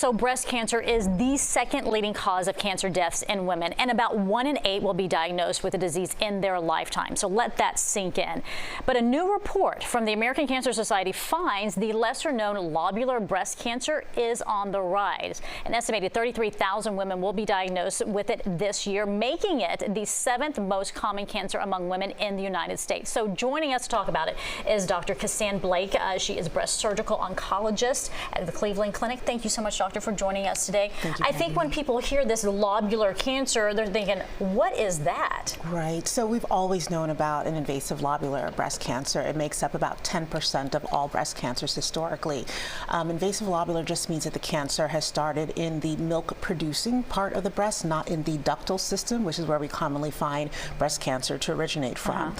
So breast cancer is the second leading cause of cancer deaths in women, and about 1 in 8 will be diagnosed with the disease in their lifetime. So let that sink in. But a new report from the American Cancer Society finds the lesser-known lobular breast cancer is on the rise. An estimated 33,000 women will be diagnosed with it this year, making it the 7th most common cancer among women in the United States. So joining us to talk about it is Dr. Cassann Blake. She is breast surgical oncologist at the Cleveland Clinic. Thank you so much, doctor, for joining us today. I think when people hear this lobular cancer, they're thinking, what is that? Right. So we've always known about an invasive lobular breast cancer. It makes up about 10% of all breast cancers historically. Invasive lobular just means that the cancer has started in the milk-producing part of the breast, not in the ductal system, which is where we commonly find breast cancer to originate from.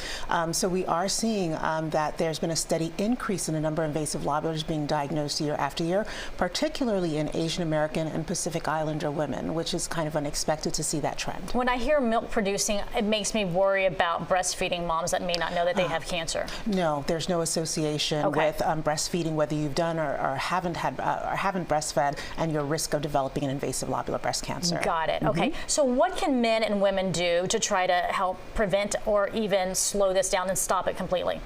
So we are seeing that there's been a steady increase in the number of invasive lobulars being diagnosed year after year, particularly in Asian American and Pacific Islander women, which is kind of unexpected to see that trend. When I hear milk producing, it makes me worry about breastfeeding moms that may not know that they have cancer. No, there's no association with breastfeeding, whether you've done or haven't breastfed, and your risk of developing an invasive lobular breast cancer. Got it. Okay. So what can men and women do to try to help prevent or even slow this down and stop it completely?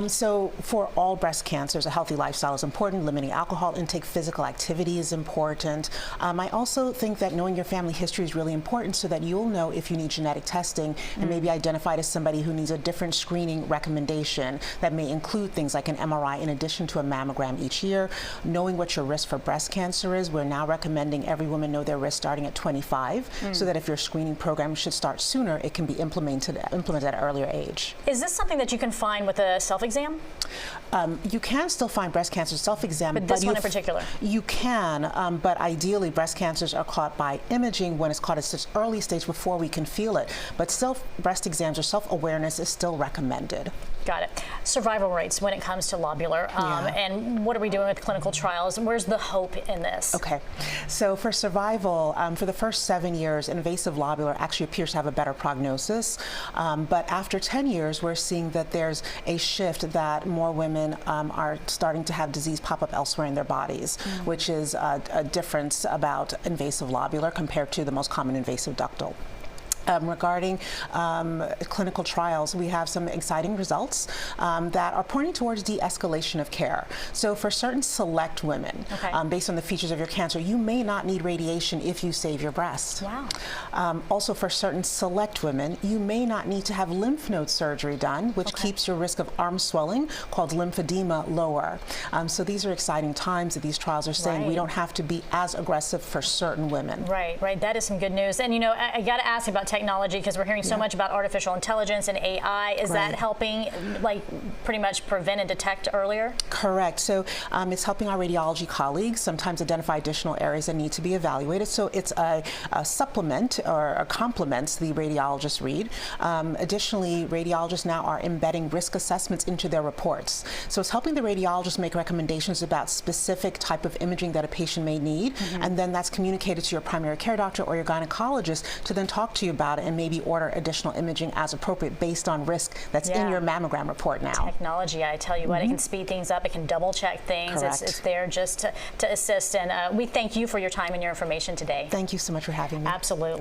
So for all breast cancers, a healthy lifestyle is important. Limiting alcohol intake, physical activity is important. I also think that knowing your family history is really important so that you'll know if you need genetic testing and maybe identified as somebody who needs a different screening recommendation that may include things like an MRI in addition to a mammogram each year. Knowing what your risk for breast cancer is, we're now recommending every woman know their risk starting at 25 so that if your screening program should start sooner, it can be implemented at an earlier age. Is this something that you can find with a self-exam? You can still find breast cancer self-exam. But this one in particular? You can, but ideally breast cancers are caught by imaging when it's caught at such early stage before we can feel it. But breast exams or self-awareness is still recommended. Got it. Survival rates when it comes to lobular, and what are we doing with clinical trials? Where's the hope in this? Okay, so for survival, for the first 7 years, invasive lobular actually appears to have a better prognosis, but after 10 years, we're seeing that there's a shift that more women are starting to have disease pop up elsewhere in their bodies, which is a difference about invasive lobular compared to the most common invasive ductal. Regarding clinical trials, we have some exciting results that are pointing towards de-escalation of care. So for certain select women, based on the features of your cancer, you may not need radiation if you save your breast. Wow. Also for certain select women, you may not need to have lymph node surgery done, which keeps your risk of arm swelling, called lymphedema, lower. So these are exciting times that these trials are saying we don't have to be as aggressive for certain women. Right. That is some good news. And you know, I got to ask about technology, because we're hearing so much about artificial intelligence and AI. Is that helping, like, pretty much prevent and detect earlier? Correct. So it's helping our radiology colleagues sometimes identify additional areas that need to be evaluated. So it's a supplement or complements the radiologist read. Additionally, radiologists now are embedding risk assessments into their reports. So it's helping the radiologist make recommendations about specific type of imaging that a patient may need, and then that's communicated to your primary care doctor or your gynecologist to then talk to you about it and maybe order additional imaging as appropriate based on risk that's in your mammogram report now. Technology, I tell you what, it can speed things up, it can double check things. It's there just to assist, and we thank you for your time and your information today. Thank you so much for having me. Absolutely.